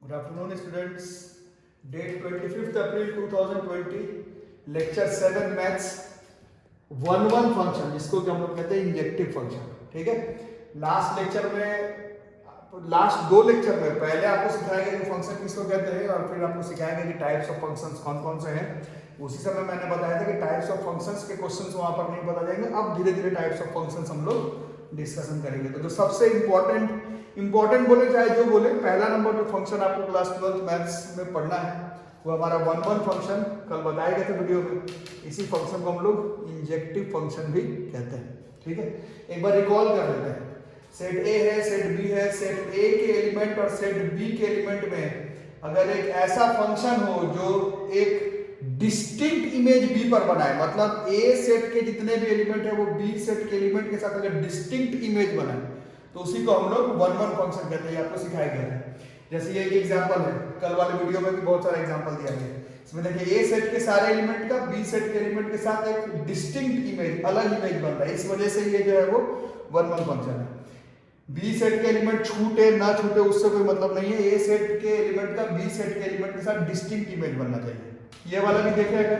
Good afternoon, students. Date 25th April 2020. Lecture 7 Maths 1-1 function, जिसको कि हम लोग कहते हैं इंजेक्टिव फंक्शन. ठीक है. लास्ट दो लेक्चर में पहले आपको सिखाया गया कि फंक्शन किसको कहते हैं और फिर आपको सिखाया गया कि टाइप्स ऑफ फंक्शंस कौन कौन से हैं. उसी समय मैंने बताया था कि टाइप्स ऑफ फंक्शंस के क्वेश्चंस वहां पर नहीं बता जाएंगे. अब धीरे धीरे टाइप्स ऑफ फंक्शंस हम लोग डिस्कशन करेंगे. तो जो सबसे इंपॉर्टेंट बोले चाहे जो बोले, पहला नंबर जो फंक्शन आपको क्लास 12th मैथ्स में पढ़ना है वो हमारा 1-1 फंक्शन. कल बताए गए थे वीडियो में. इसी फंक्शन को हम लोग इंजेक्टिव फंक्शन भी कहते हैं. ठीक है. एक बार रिकॉल कर लेते हैं. सेट ए है, सेट बी है. सेट ए के एलिमेंट और सेट बी के एलिमेंट में अगर एक ऐसा फंक्शन हो जो एक डिस्टिंक्ट इमेज बी पर बनाए, मतलब ए सेट के जितने भी एलिमेंट है वो बी सेट के एलिमेंट के साथ अगर डिस्टिंक्ट इमेज बनाए, तो उसी को हम लोग 1-1 फंक्शन कहते हैं. आपको सिखाया गया है. जैसे ये एक एग्जांपल है, कल वाले वीडियो में भी बहुत सारा एग्जांपल दिया गया है. इसमें देखिए ए सेट के सारे एलिमेंट का बी सेट के एलिमेंट के साथ एक डिस्टिंक्ट इमेज, अलग इमेज बन रहा है. इस वजह से ये जो है वो 1-1 फंक्शन है. बी सेट के एलिमेंट छूटे ना छूटे उससे कोई मतलब नहीं है. ए सेट के एलिमेंट का बी सेट के एलिमेंट के साथ डिस्टिंक्ट इमेज बनना चाहिए. ये वाला भी देखे अगर,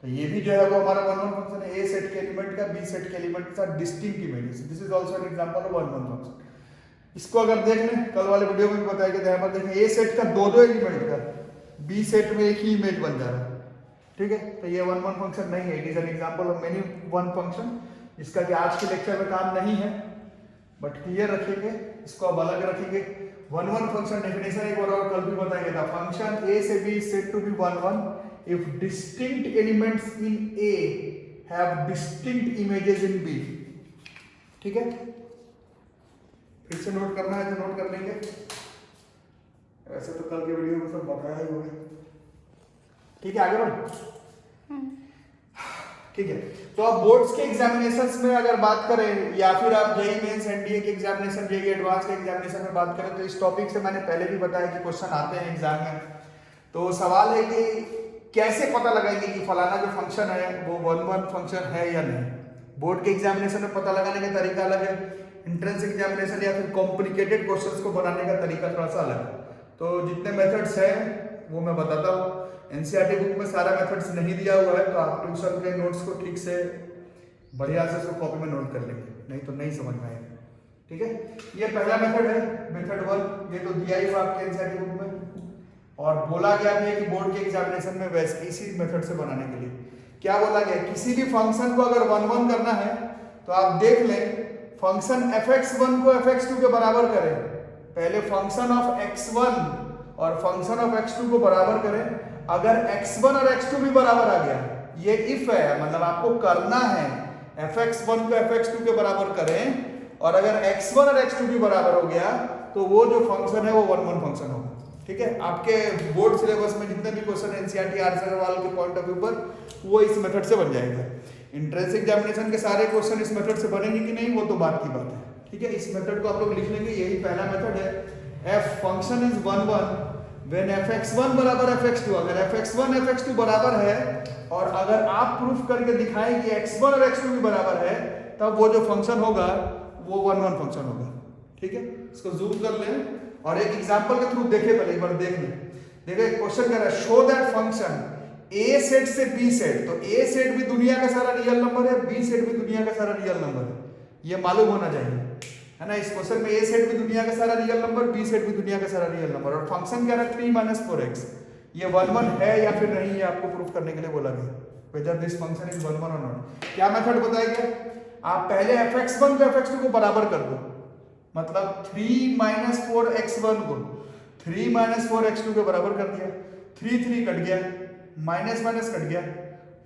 तो ये भी जो है वो हमारा 1-1 फंक्शन है. ए सेट के एलिमेंट का बी सेट के एलिमेंट के साथ distinct images. This is also an example of 1-1 function. इसको अगर देख लें, कल वाले वीडियो में भी बताया गया था. यहाँ पर देखें ए सेट का दो एलिमेंट का बी सेट में एक ही इमेज बन जा रहा है. ठीक है. तो ये 1-1 फंक्शन नहीं है. It is an example of many 1 function, जिसका कि आज के लेक्चर में काम नहीं है, बट क्लियर रखेंगे. इसको अब अलग रखेंगे. 1-1 फंक्शन डेफिनेशन एक बार और कल भी बताया गया था. फंक्शन ए से B is said to be 1-1 if distinct elements in A have distinct images in B. ठीक है. फिर से नोट करना है तो नोट कर लेंगे. ऐसे तो कल के वीडियो में सब बताया ही होगा. ठीक है, आगे बढ़ो. ठीक है. तो अब बोर्ड्स के एग्जामिनेशंस में अगर बात करें या फिर आप जेईई मेंस एनडीए के एग्जामिनेशन, जेईई एडवांस के एग्जामिनेशन में बात करें, तो इस टॉपिक से मैंने पहले भी बताया कि क्वेश्चन आते हैं एग्जाम में. तो सवाल है कि कैसे पता लगाएंगे कि फलाना जो फंक्शन है वो 1-1 फंक्शन है या नहीं. बोर्ड के एग्जामिनेशन में पता लगाने का तरीका अलग है. एंट्रेंस एग्जामिनेशन या फिर कॉम्प्लिकेटेड क्वेश्चंस को बनाने का तरीका थोड़ा सा अलग है. तो जितने मेथड्स हैं वो मैं बताता हूँ. एनसीईआरटी बुक में सारा मेथड्स नहीं दिया हुआ है, तो आप ट्यूशन के नोट्स को ठीक से बढ़िया से उसको कॉपी में नोट कर लेंगे, नहीं तो नहीं समझ में आएगा. ठीक है. ये पहला मेथड है, मेथड 1. ये तो दिया ही हुआ आपके एनसीईआरटी बुक में, और बोला गया भी है कि बोर्ड के एग्जामिनेशन में वैसे इसी मेथड से बनाने के लिए क्या बोला गया, किसी भी फंक्शन को अगर 1-1 करना है तो आप देख लें फंक्शन fx1 को fx2 के बराबर करें. पहले फंक्शन ऑफ x1 और फंक्शन ऑफ x2 को बराबर करें. अगर x1 और x2 भी बराबर आ गया, ये इफ है, मतलब आपको करना है fx1 को fx2 के बराबर करें, और अगर x1 और x2 भी बराबर हो गया तो वो जो फंक्शन है वो 1-1 फंक्शन होगा. ठीक है. आपके बोर्ड सिलेबस में जितने भी क्वेश्चन एनसीईआरटी आर अग्रवाल के पॉइंट ऑफ व्यू पर, वो इस मेथड से बन जाएगा. एंट्रेंस एग्जामिनेशन के सारे क्वेश्चन इस मेथड से बनेंगे कि नहीं वो तो बात की बात है. ठीक है. इस मेथड को आप लोग लिख लेंगे. यही पहला मेथड है. f function is 1-1 when fx1 बराबर fx2. अगर fx1 fx2 बराबर है और अगर आप प्रूफ करके दिखाएं कि x1 और x2 भी बराबर है, तब वो जो फंक्शन होगा वो 1-1 फंक्शन होगा. ठीक है. इसको जूम कर लें और एक एग्जांपल के थ्रू देखें. पहले एक बार देख लें. देखो एक क्वेश्चन कह रहा है, show that function A set से बी सेट. तो ए सेट भी दुनिया का सारा रियल नंबर है, बी सेट भी दुनिया का सारा रियल नंबर है. ये मालूम होना चाहिए, है ना. इस क्वेश्चन में ए सेट भी दुनिया का सारा रियल नंबर, बी सेट भी दुनिया का सारा रियल नंबर, और फंक्शन कह रहा है 3 - 4x. ये 1-1 है या फिर नहीं, ये आपको प्रूफ करने के लिए बोला गया. वेदर दिस फंक्शन इज 1-1 और नॉट. क्या मेथड बताया गया, आप पहले fx1 को fx2 को बराबर कर दो. मतलब 3 - 4x1 को 3 - 4x2 के बराबर कर दिया. 3 कट गया, माइनस कट गया,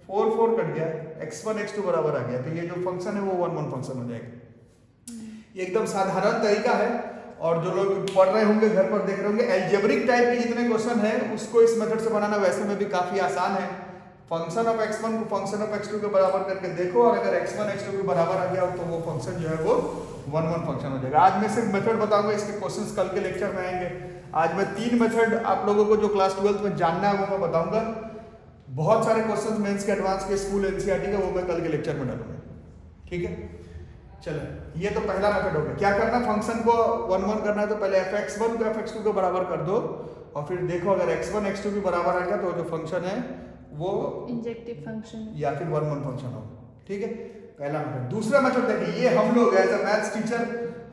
4 कट गया, x1 x2 बराबर आ गया. तो ये जो फंक्शन है वो 1-1 फंक्शन हो जाएगा. ये एकदम साधारण तरीका है, और जो लोग पढ़ रहे होंगे, घर पर देख रहे होंगे, एल्जेब्रिक टाइप के जितने क्वेश्चन है उसको इस मेथड से बनाना वैसे में भी काफी आसान है. फंक्शन ऑफ x1 को फंक्शन ऑफ x2 के बराबर करके देखो, और अगर x1 x2 के बराबर आ गया तो वो फंक्शन जो है वो 1-1 फंक्शन हो जाएगा. आज मैं सिर्फ मेथड बताऊंगा, इसके क्वेश्चंस कल के लेक्चर में आएंगे. आज मैं 3 मेथड आप लोगों को जो क्लास 12th में जानना है वो मैं बताऊंगा. बहुत सारे क्वेश्चंस मेंस के एडवांस के स्कूल एनसीईआरटी का वो मैं कल के लेक्चर में डालूंगा. ठीक है. चलो ये तो पहला मेथड हो गया। क्या करना, फंक्शन को 1 1 करना है तो पहले fx1 को fx2 के बराबर कर दो और फिर देखो अगर x1 x2 भी बराबर आ गया तो जो फंक्शन है वो इंजेक्टिव फंक्शन या फिर 1 1 फंक्शन होगा। ठीक है, पहला मेथड। दूसरा मेथड देखिए, ये हम लोग एज अ मैथ्स टीचर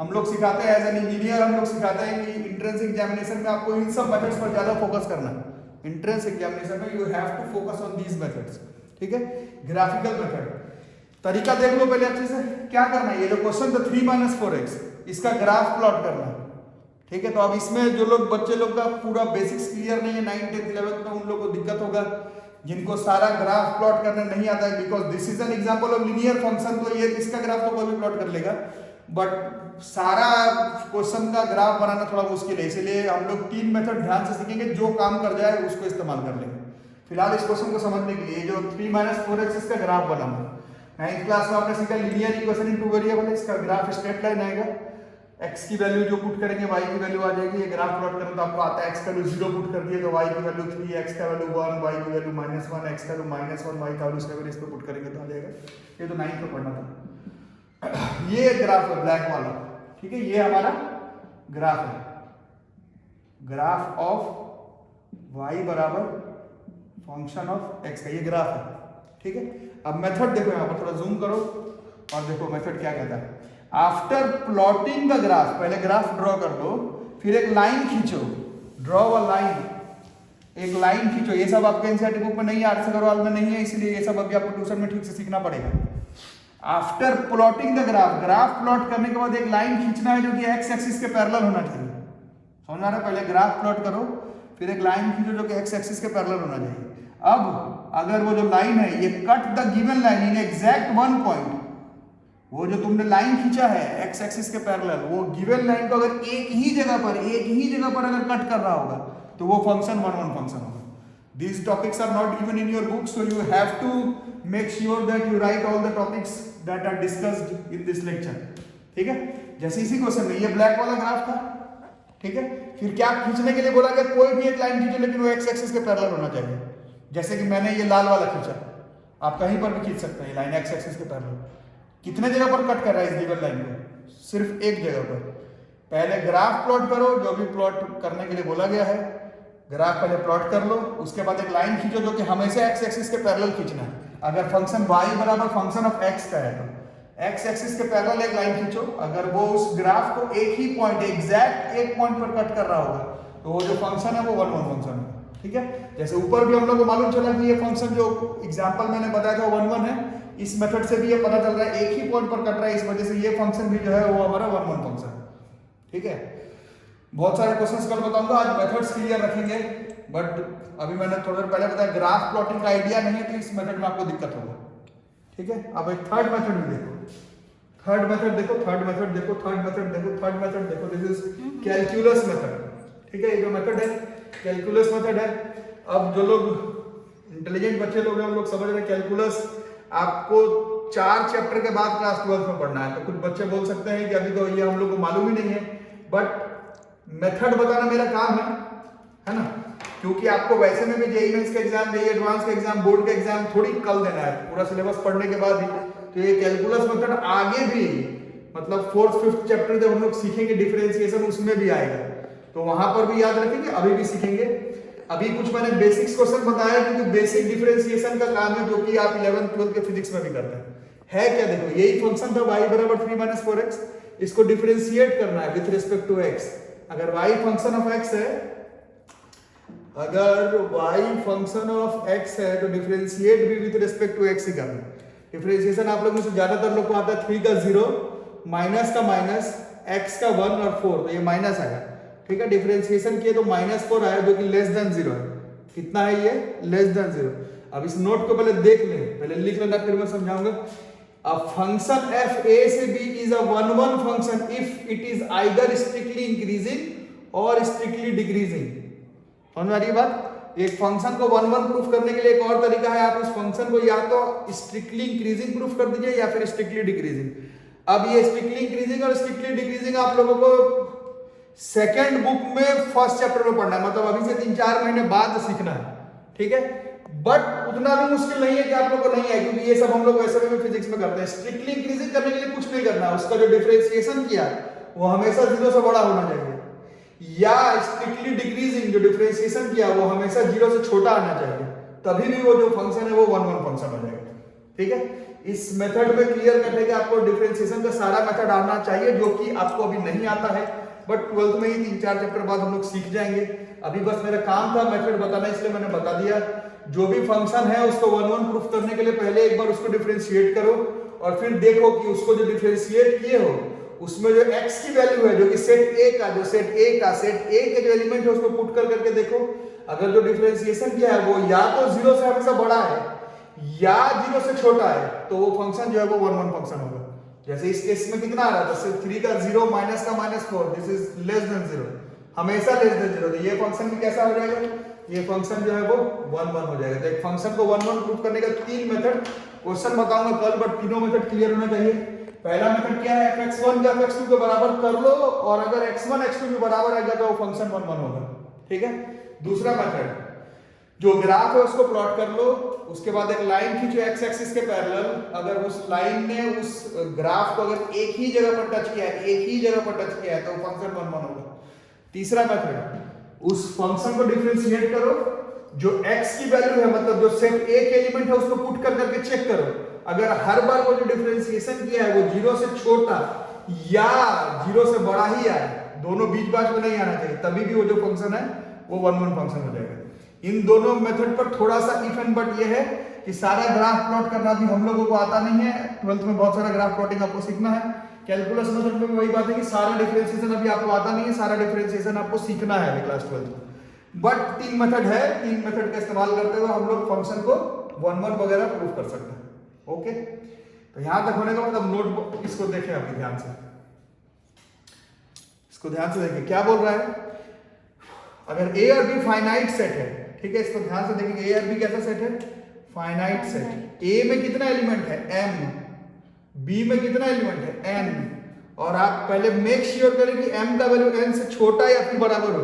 हम लोग सिखाते हैं, एज एन इंजीनियर हम लोग सिखाते हैं कि एंट्रेंस एग्जामिनेशन में आपको इन सब मेथड्स पर ज्यादा फोकस करना है। एंट्रेंस एग्जामिनेशन में you have to focus on these methods. ठीक है, ग्राफिकल मेथड तरीका देख लो पहले अच्छे से। क्या करना है, ये जो क्वेश्चन था 3 - 4x, इसका ग्राफ प्लॉट करना है। ठीक है, तो अब इसमें जो लोग बच्चे लोग का पूरा बेसिक्स क्लियर नहीं है 9th 10th 11th में, उन लोग को दिक्कत होगा जिनको सारा ग्राफ प्लॉट करना नहीं आता है, because this is an example of linear function. तो ये इसका ग्राफ तो कोई भी प्लॉट कर लेगा, बट सारा क्वेश्चन का ग्राफ बनाना थोड़ा मुश्किल है, इसलिए हम लोग 3 मेथड ध्यान से सीखेंगे, जो काम कर जाए उसको इस्तेमाल कर लेंगे। फिलहाल इस क्वेश्चन को समझने के लिए जो 3 - 4x इसका ग्राफ बनाना। 9th क्लास में आपने सीखा लीनियर इक्वेशन इन 2 वेरिएबल है, इसका ग्राफ स्ट्रेट लाइन आएगा, x की वैल्यू जो पुट करेंगे y की वैल्यू आ जाएगी। ये ग्राफ प्लॉट करें तो आपको आता है x का वैल्यू 0 पुट कर दिए तो y की वैल्यू 3, x का वैल्यू 1, y की वैल्यू -1, x का वैल्यू -1, y का वैल्यू 7, इस पे पुट करेंगे तो आ जाएगा। ये तो 9th में पढ़ना था। ये ग्राफ है ब्लैक वाला, ठीक है, ये हमारा ग्राफ है, ग्राफ ऑफ y बराबर फंक्शन ऑफ x का ये ग्राफ है। ठीक है, अब मेथड देखो, यहाँ पर थोड़ा जूम करो और देखो मेथड क्या कहता है। आफ्टर प्लॉटिंग द ग्राफ, पहले ग्राफ ड्रॉ कर लो, फिर एक लाइन खींचो, ड्रॉ अ लाइन, एक लाइन खींचो। ये सब आपके एनसीईआरटी बुक में नहीं है, आर्ट्स अग्रवाल में नहीं है, इसलिए ये सब अभी आपको ट्यूशन में ठीक से सीखना पड़ेगा। After plotting the graph, graph plot करने के बाद एक लाइन खींचना है जो कि एक्स एक्सिस के पैरेलल होना चाहिए। समझ आ रहा है, पहले ग्राफ प्लॉट करो फिर एक लाइन खींचो जो कि एक्स एक्सिस के पैरेलल होना चाहिए। अब अगर वो जो लाइन है ये cut the given line in exact 1 point, वो जो तुमने लाइन खींचा है एक्स एक्सिस के पैरेलल, वो गिवन लाइन को अगर एक ही जगह पर अगर कट कर रहा होगा तो वो फंक्शन 1 1 फंक्शन होगा। These topics are not given in your book, so you have to make sure that you write all the topics that are discussed in this lecture. ठीक है, जैसे इसी क्वेश्चन में ये ब्लैक वाला ग्राफ था। ठीक है, फिर क्या खींचने के लिए बोला गया, कोई भी एक लाइन खींचो लेकिन वो एक्स एक्सिस के पैरेलल होना चाहिए। जैसे कि मैंने ये लाल वाला खींचा, आप कहीं पर भी खींच सकते हैं ये लाइन एक्स एक्सिस के पैरेलल। कितने जगह पर कट कर रहा है इस गिवन लाइन को, सिर्फ एक जगह पर। पहले ग्राफ प्लॉट करो, जो भी प्लॉट करने के लिए बोला गया है, ग्राफ पहले प्लॉट कर लो, उसके बाद एक लाइन खींचो जो कि हमेशा एक्स एक्सिस के पैरेलल खींचना है। अगर फंक्शन y बराबर फंक्शन ऑफ x का है तो एक्स एक्सिस के पैरेलल एक लाइन खींचो। अगर वो उस ग्राफ को एक ही पॉइंट, एग्जैक्ट एक पॉइंट पर कट कर रहा होगा तो वो जो फंक्शन है वो 1 1 फंक्शन है। ठीक है, जैसे ऊपर भी हम लोग को मालूम चला कि ये फंक्शन जो एग्जांपल मैंने बताया था 1 1 है, इस मेथड से भी ये पता चल रहा है एक ही पॉइंट पर कट रहा है, इस वजह से ये फंक्शन भी जो है वो हमारा 1 1 फंक्शन है। ठीक है, बहुत सारे क्वेश्चंस कल बताऊंगा, आज मेथड्स क्लियर रखेंगे, बट अभी मैंने थोड़ी देर पहले बताया ग्राफ प्लॉटिंग का आइडिया नहीं है तो इस मेथड में आपको दिक्कत होगा। ठीक है, अब एक थर्ड मेथड भी देखो, थर्ड मेथड देखो, थर्ड मेथड देखो, थर्ड मेथड देखो, थर्ड मेथड देखो, दिस इज कैलकुलस मेथड। ठीक है, ये जो मेथड है कैलकुलस मेथड है। अब जो लोग इंटेलिजेंट बच्चे लोग हैं उन लोग समझ रहे हैं कैलकुलस आपको 4 चैप्टर के बाद क्लास 12 में पढ़ना है। तो कुछ बच्चे बोल सकते हैं कि अभी तो ये हम लोग को मालूम ही नहीं है, बट मेथड बताना मेरा काम है ना, क्योंकि आपको वैसे में भी जेईई मेंस का एग्जाम, जेईई एडवांस का एग्जाम, बोर्ड का एग्जाम थोड़ी कल देना है, पूरा सिलेबस पढ़ने के बाद ही। तो ये कैलकुलस मेथड आगे भी मतलब 4th 5th चैप्टर जब हम लोग सीखेंगे डिफरेंशिएशन, उसमें भी आएगा, तो वहां पर भी याद रखेंगे, अभी भी सीखेंगे। अभी कुछ मैंने बेसिक्स क्वेश्चन बताया क्योंकि बेसिक डिफरेंशिएशन का काम है जो कि आप 11th 12th के फिजिक्स में भी करते हैं। है क्या, देखो यही फंक्शन था y बराबर 3 - 4x, इसको डिफरेंशिएट करना है विथ रिस्पेक्ट टू x। अगर y फंक्शन ऑफ x है, अगर y फंक्शन ऑफ x है तो डिफरेंशिएट भी विथ रिस्पेक्ट टू x ही करना है। डिफरेंशिएशन आप लोगों में से ज्यादातर लोग को आता है 3 का 0, माइनस का माइनस, x का 1 और 4, तो ये माइनस आया। ठीक है, डिफरेंशिएशन किए तो -4 आया जो कि लेस देन 0 है। कितना है ये, लेस देन 0। अब इस नोट को पहले देख ले, पहले लिख लेना, फिर मैं समझाऊंगा। A function f a से b is a 1 1 function if it is either strictly increasing or strictly decreasing। समझ में आ रही है बात? एक फंक्शन को 1 1 प्रूफ करने के लिए एक और तरीका है, आप उस फंक्शन को या तो स्ट्रिक्टली इंक्रीजिंग प्रूफ कर दीजिए या फिर स्ट्रिक्टली डिक्रीजिंग। अब ये स्ट्रिक्टली इंक्रीजिंग और स्ट्रिक्टली डिक्रीजिंग आप लोगों को सेकंड बुक में फर्स्ट चैप्टर में पढ़ना है, मतलब अभी से 3 4 महीने बाद सीखना है। ठीक है, बट उतना भी मुश्किल नहीं है कि आप लोग को नहीं है, क्योंकि ये सब हम लोग वैसे भी फिजिक्स में करते हैं। स्ट्रिक्टली इंक्रीजिंग करने के लिए कुछ नहीं करना, उसका जो डिफरेंशिएशन किया वो हमेशा 0 से बड़ा होना चाहिए, या स्ट्रिक्टली डिक्रीजिंग जो डिफरेंशिएशन किया वो हमेशा 0 से छोटा आना चाहिए, तभी भी वो जो फंक्शन है वो 1 1 फंक्शन हो जाएगा। ठीक है, इस मेथड में क्लियर कट है कि आपको डिफरेंशिएशन का सारा मेथड आना चाहिए, जो कि आपको अभी नहीं आता है, बट 12th में ही 3-4 चैप्टर बाद हम लोग सीख जाएंगे। अभी बस मेरा काम था मेथड बताना, इसलिए मैंने बता दिया। जो भी फंक्शन है उसको 1 1 प्रूफ करने के लिए पहले एक बार उसको डिफरेंशिएट करो, और फिर देखो कि उसको जो डिफरेंशिएट किए हो उसमें जो x की वैल्यू है, जो कि सेट A का सेट A के जो एलिमेंट है उसको पुट कर करके देखो, अगर जो डिफरेंशिएशन किया है वो या तो 0 से हमेशा बड़ा है या 0 से छोटा है, तो वो फंक्शन जो है वो 1 1 फंक्शन होगा। जैसे इस केस में कितना आ रहा था, सिर्फ 3 का 0 माइनस का -4, दिस इज लेस देन 0, हमेशा लेस देन 0, तो ये फंक्शन भी कैसा हो जाएगा, ये फंक्शन जो है वो 1 1 हो जाएगा। तो एक फंक्शन को 1 1 प्रूफ करने का 3 मेथड क्वेश्चन बताऊंगा कल, बट तीनों मेथड क्लियर होना चाहिए। पहला मेथड क्या है, fx1 का fx2 के बराबर कर लो, और अगर x1 x2 के बराबर आएगा तो वो फंक्शन 1 1 होगा। ठीक है, दूसरा मेथड, जो ग्राफ है उसको प्लॉट कर लो, उसके बाद एक लाइन खींचो x एक्सिस के पैरेलल, अगर उस लाइन ने उस ग्राफ को अगर एक ही जगह पर टच किया है तो फंक्शन 1 1 होगा। तीसरा मेथड, उस फंक्शन को डिफरेंशिएट करो, जो x की वैल्यू है, मतलब जो सेट A के एलिमेंट है उसको पुट कर करके चेक करो, अगर हर बार वो जो डिफरेंशिएशन किया है वो 0 से छोटा या 0 से बड़ा ही आए, दोनों बीच बात में नहीं आना चाहिए, तभी भी वो जो फंक्शन है वो 1 1 फंक्शन हो जाएगा। इन दोनों मेथड पर थोड़ा सा इफ एंड बट ये है कि सारा ग्राफ प्लॉट करना भी हम लोगों को आता नहीं है। 12th में बहुत सारा ग्राफ प्लॉटिंग आपको सीखना है। कैलकुलस मेथड में भी वही बात है कि सारा डिफरेंशिएशन अभी आपको आता नहीं है, सारा डिफरेंशिएशन आपको सीखना है अभी क्लास 12th में। बट 3 मेथड है, 3 मेथड का इस्तेमाल करते हुए हम लोग फंक्शन को 1 1 वगैरह प्रूफ कर सकते हैं। ओके, तो यहां तक होने का मतलब नोट इसको देखें अभी ध्यान से, इसको ध्यान से देखें क्या बोल रहा है। अगर a और b फाइनाइट सेट है, ठीक है, इसको ध्यान से देखेंगे, a और b कैसा सेट है, फाइनाइट सेट। a में कितना एलिमेंट है, m, b में कितना एलिमेंट है, n, और आप पहले मेक श्योर करें कि m का वैल्यू n से छोटा या फिर बराबर हो।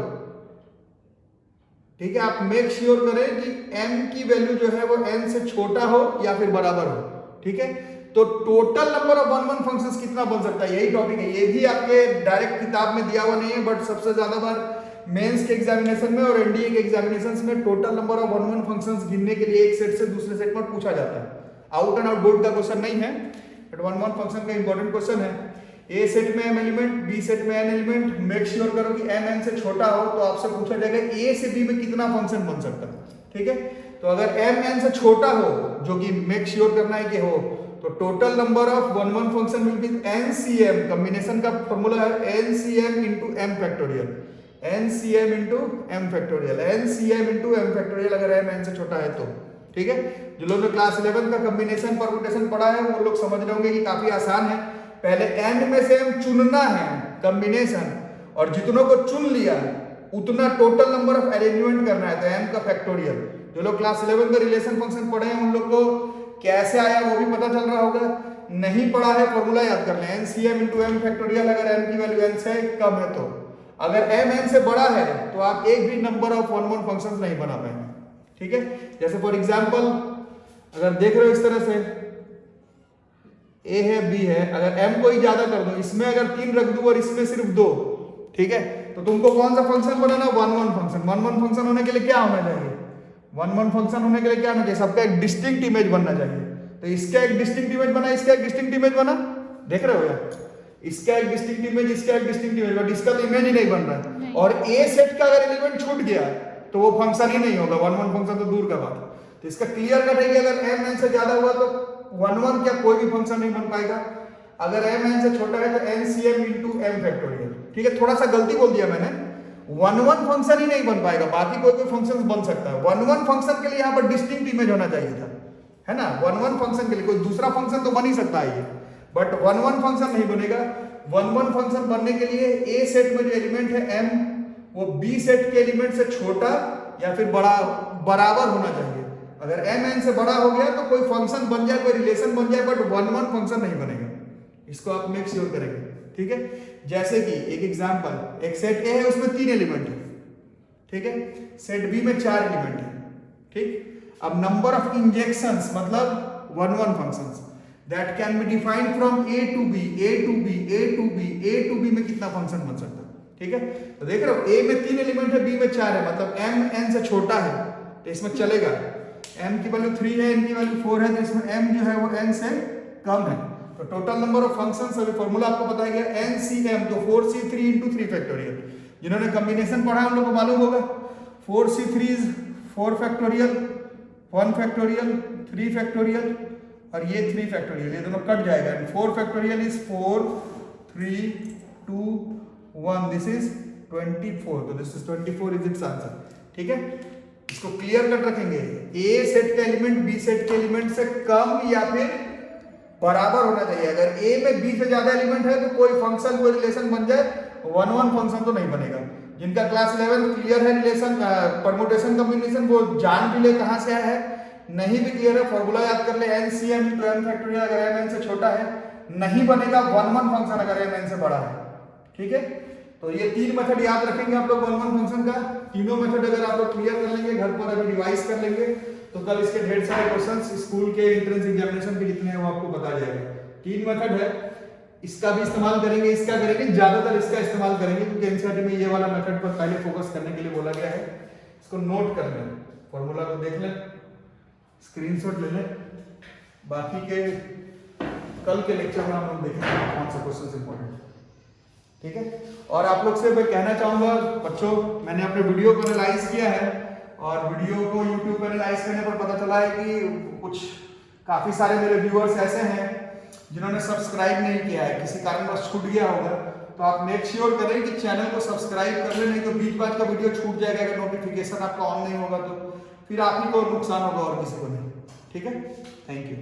ठीक है, आप मेक श्योर करें कि m की वैल्यू जो है वो n से छोटा हो या फिर बराबर हो। ठीक है, तो टोटल नंबर ऑफ 1 1 फंक्शंस कितना बन सकता है, यही टॉपिक है। ये भी आपके डायरेक्ट किताब में दिया हुआ नहीं है, बट सबसे ज्यादा बार मेंस के एग्जामिनेशन में और एनडीए के एग्जामिनेशंस में टोटल नंबर ऑफ 1 1 फंक्शंस गिनने के लिए एक सेट से दूसरे सेट में पूछा जाता है। आउट एंड आउट बोर्ड का क्वेश्चन नहीं है, बट 1 1 फंक्शन का इंपॉर्टेंट क्वेश्चन है। ए सेट में m एलिमेंट, बी सेट में n एलिमेंट, मेक श्योर करो कि m n से छोटा हो, तो आपसे पूछा जाएगा ए से बी में कितना फंक्शन बन सकता है। ठीक है, तो अगर m n से छोटा हो, जो कि मेक श्योर करना है कि हो, तो total number of 1 1 function will be NCM। Combination का फॉर्मूला है NCM into m factorial, NCM into m factorial, NCM into m factorial, अगर m n से छोटा है तो। ठीक है, जो लोग ने क्लास 11 का कॉम्बिनेशन परम्यूटेशन पढ़ा है वो लोग समझ रहे होंगे कि काफी आसान है। पहले n में से m चुनना है कॉम्बिनेशन, और जितनों को चुन लिया उतना टोटल नंबर ऑफ अरेंजमेंट करना है, तो m का फैक्टोरियल। जो लोग क्लास 11 का रिलेशन फंक्शन पढ़े हैं उन लोग को कैसे आया वो भी पता चल रहा होगा, नहीं पढ़ा है फॉर्मूला याद कर लें, NCM into m फैक्टोरियल। अगर m की वैल्यू n से कम है तो, अगर m n से बड़ा है तो आप एक भी नंबर ऑफ 1 1 फंक्शंस नहीं बना पाएंगे। ठीक है, जैसे फॉर एग्जांपल अगर देख रहे हो इस तरह से a है b है, अगर m को ही ज्यादा कर दो, इसमें अगर 3 रख दूं और इसमें सिर्फ 2, ठीक है, तो तुमको कौन सा फंक्शन बनाना, 1 1 फंक्शन। 1 1 फंक्शन होने के लिए क्या होना चाहिए, 1 1 फंक्शन होने के लिए क्या होना चाहिए, सबका एक डिस्टिंक्ट इमेज बनना चाहिए। तो इसका एक डिस्टिंक्ट इमेज बना, इसका एक डिस्टिंक्ट इमेज बना, देख रहे हो यार, इसका एक डिस्टिंक्ट इमेज, इसका एक डिस्टिंक्ट इमेज, बट इसका तो इमेज ही नहीं बन रहा है। और ए सेट का अगर एलिमेंट छूट गया तो वो फंक्शन ही नहीं होगा, 1 1 फंक्शन तो दूर का बात। तो इसका क्लियर कट है कि अगर m n से ज्यादा हुआ तो 1 1 क्या कोई भी फंक्शन नहीं बन पाएगा। अगर m n से छोटा है तो NCM into m फैक्टोरियल। ठीक है, थोड़ा सा गलती बोल दिया मैंने, 1 1 फंक्शन ही नहीं बन पाएगा, बाकी कोई कोई फंक्शंस बन सकता है। 1 1 फंक्शन के लिए यहाँ पर डिस्टिंक्ट इमेज होना चाहिए था, है ना। 1 1 फंक्शन के लिए कोई दूसरा फंक्शन तो बन ही सकता है ये, बट 1 1 फंक्शन नहीं बनेगा। 1 1 फंक्शन बनने के लिए ए सेट में जो एलिमेंट है m, वो बी सेट के एलिमेंट से छोटा या फिर बराबर होना चाहिए। अगर m n से बड़ा हो गया तो कोई फंक्शन बन जाए, कोई रिलेशन बन जाए, बट 1 1 फंक्शन नहीं बनेगा। इसको आप मेक श्योर करेंगे। ठीक है, जैसे कि एक एग्जांपल, एक सेट A है उसमें 3 एलिमेंट है, ठीक है, सेट B में 4 एलिमेंट है। ठीक, अब नंबर ऑफ इंजेक्शंस मतलब 1 functions that can be defined from A to B, A to B, A to B, A to B में कितना फंक्शन बन सकता है, ठीक है। तो देख रहे हो ए में 3 एलिमेंट है, बी में 4 है, मतलब m n से छोटा है तो इसमें चलेगा। m की वैल्यू 3 है, n की वैल्यू 4 है, तो इसमें m जो है वो n से कम है। तो टोटल नंबर ऑफ फंक्शंस, अभी फॉर्मूला आपको बताया गया NCM, तो 4C3 into 3 फैक्टोरियल। जिन्होंने कॉम्बिनेशन पढ़ा है उन लोगों को मालूम होगा 4C3 is 4 factorial, 1 factorial, 3 factorial और ये 3 फैक्टोरियल, ये दोनों कट जाएगा। 4 फैक्टोरियल इज 4 3 2 1, दिस इज 24, तो this is 24 is it's answer, ठीक है। इसको क्लियर कट रखेंगे, ए सेट का एलिमेंट बी सेट के एलिमेंट से कम या फिर बराबर होना चाहिए। अगर ए में बी से ज्यादा एलिमेंट है तो कोई फंक्शन, कोई रिलेशन बन जाए, 1 फंक्शन तो नहीं बनेगा। जिनका क्लास 11 क्लियर है रिलेशन परमुटेशन कॉम्बिनेशन, वो जान भी ले कहां से आया है। नहीं भी क्लियर है, फॉर्मूला याद कर ले, NCM into m फैक्टोरियल, अगर m n से छोटा है नहीं बनेगा 1 फंक्शन, अगर m n से बड़ा है, ठीक है। तो ये 3 मेथड याद रखेंगे आप लोग 1 फंक्शन का। तीनों मेथड अगर आप लोग क्लियर कर लेंगे, घर पर अभी रिवाइज कर लेंगे, तो कल इसके ढेर सारे क्वेश्चंस स्कूल के एंट्रेंस एग्जामिनेशन के जितने हैं वो आपको बता जाएगा। 3 मेथड है, इसका भी इस्तेमाल करेंगे, इसका करेंगे, ज्यादातर इसका इस्तेमाल करेंगे क्योंकि एनसीईआरटी में ये वाला मेथड पर पहले फोकस करने के लिए बोला गया है। इसको नोट कर लें, फॉर्मूला को देख लें, स्क्रीनशॉट ले लें। बाकी के कल के लेक्चर में हम लोग देखेंगे कौन सा क्वेश्चन इंपॉर्टेंट, ठीक है। और आप लोग से मैं कहना चाहूंगा बच्चों, मैंने अपने वीडियो को एनालाइज किया है और वीडियो को यूट्यूब पर एनालाइज करने पर पता चला है कि कुछ काफी सारे मेरे व्यूअर्स ऐसे हैं जिन्होंने सब्सक्राइब नहीं किया है, किसी कारणवश छूट गया होगा। तो आप मेक श्योर करें कि चैनल को सब्सक्राइब कर लें, नहीं तो बीच बात का वीडियो छूट जाएगा अगर नोटिफिकेशन आपका ऑन नहीं होगा तो फिर आप ही को नुकसान होगा और किसी को नहीं, ठीक है। Thank you.